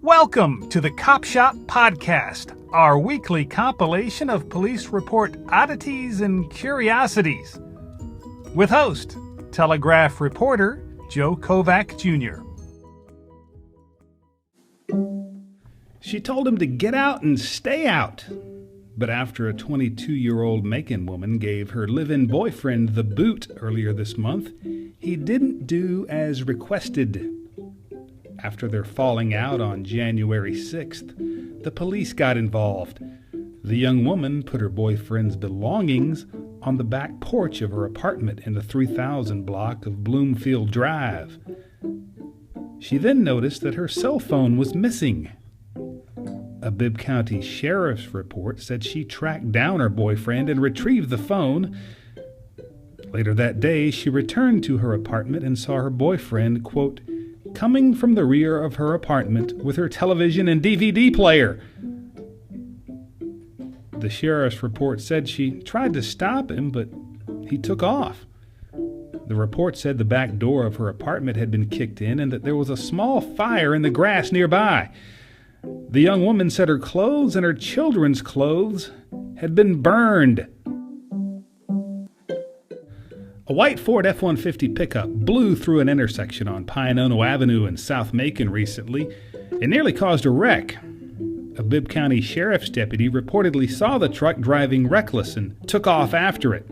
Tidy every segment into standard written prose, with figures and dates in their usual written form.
Welcome to the Cop Shop Podcast, our weekly compilation of police report oddities and curiosities. With host, Telegraph reporter Joe Kovac Jr. She told him to get out and stay out. But after a 22-year-old Macon woman gave her live-in boyfriend the boot earlier this month, he didn't do as requested. After their falling out on January 6th, the police got involved. The young woman put her boyfriend's belongings on the back porch of her apartment in the 3000 block of Bloomfield Drive. She then noticed that her cell phone was missing. A Bibb County Sheriff's report said she tracked down her boyfriend and retrieved the phone. Later that day, she returned to her apartment and saw her boyfriend, quote, coming from the rear of her apartment with her television and DVD player. The sheriff's report said she tried to stop him, but he took off. The report said the back door of her apartment had been kicked in and that there was a small fire in the grass nearby. The young woman said her clothes and her children's clothes had been burned. A white Ford F-150 pickup blew through an intersection on Pionono Avenue in South Macon recently and nearly caused a wreck. A Bibb County Sheriff's deputy reportedly saw the truck driving reckless and took off after it.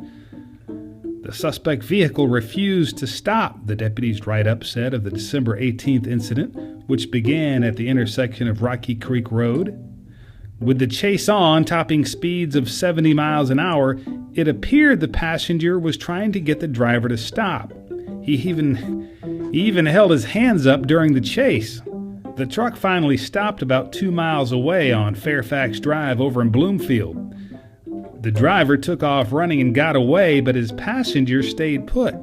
The suspect vehicle refused to stop, the deputy's write-up said of the December 18th incident, which began at the intersection of Rocky Creek Road. With the chase on, topping speeds of 70 miles an hour, it appeared the passenger was trying to get the driver to stop. He even held his hands up during the chase. The truck finally stopped about 2 miles away on Fairfax Drive over in Bloomfield. The driver took off running and got away, but his passenger stayed put.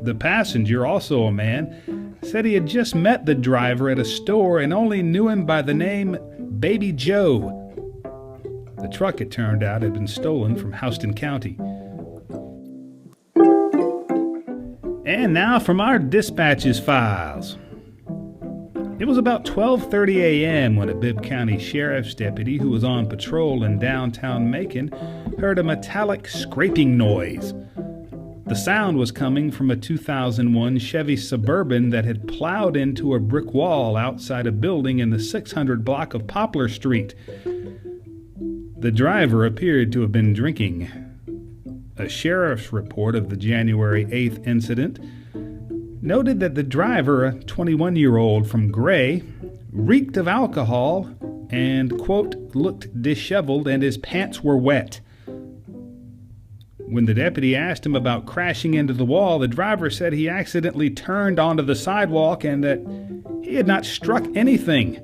The passenger, also a man, said he had just met the driver at a store and only knew him by the name Baby Joe. The truck, it turned out, had been stolen from Houston County. And now from our dispatches files. It was about 12:30 a.m. when a Bibb County Sheriff's deputy who was on patrol in downtown Macon heard a metallic scraping noise. The sound was coming from a 2001 Chevy Suburban that had plowed into a brick wall outside a building in the 600 block of Poplar Street. The driver appeared to have been drinking. A sheriff's report of the January 8th incident noted that the driver, a 21-year-old from Gray, reeked of alcohol and, quote, looked disheveled and his pants were wet. When the deputy asked him about crashing into the wall, the driver said he accidentally turned onto the sidewalk and that he had not struck anything.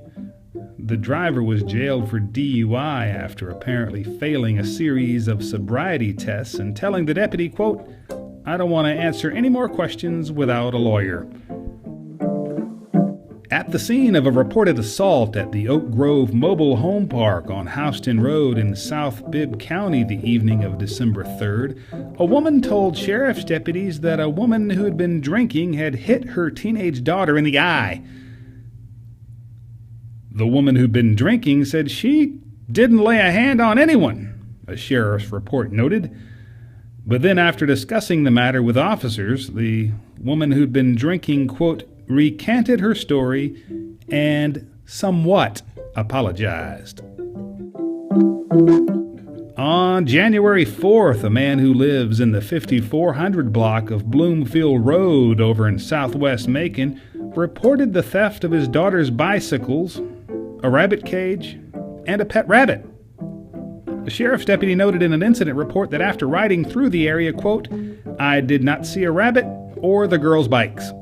The driver was jailed for DUI after apparently failing a series of sobriety tests and telling the deputy, quote, I don't want to answer any more questions without a lawyer. At the scene of a reported assault at the Oak Grove Mobile Home Park on Houston Road in South Bibb County the evening of December 3rd, a woman told sheriff's deputies that a woman who had been drinking had hit her teenage daughter in the eye. The woman who'd been drinking said she didn't lay a hand on anyone, a sheriff's report noted. But then after discussing the matter with officers, the woman who'd been drinking, quote, recanted her story and somewhat apologized. On January 4th, a man who lives in the 5400 block of Bloomfield Road over in southwest Macon reported the theft of his daughter's bicycles, a rabbit cage, and a pet rabbit. The sheriff's deputy noted in an incident report that after riding through the area, quote, I did not see a rabbit or the girls' bikes.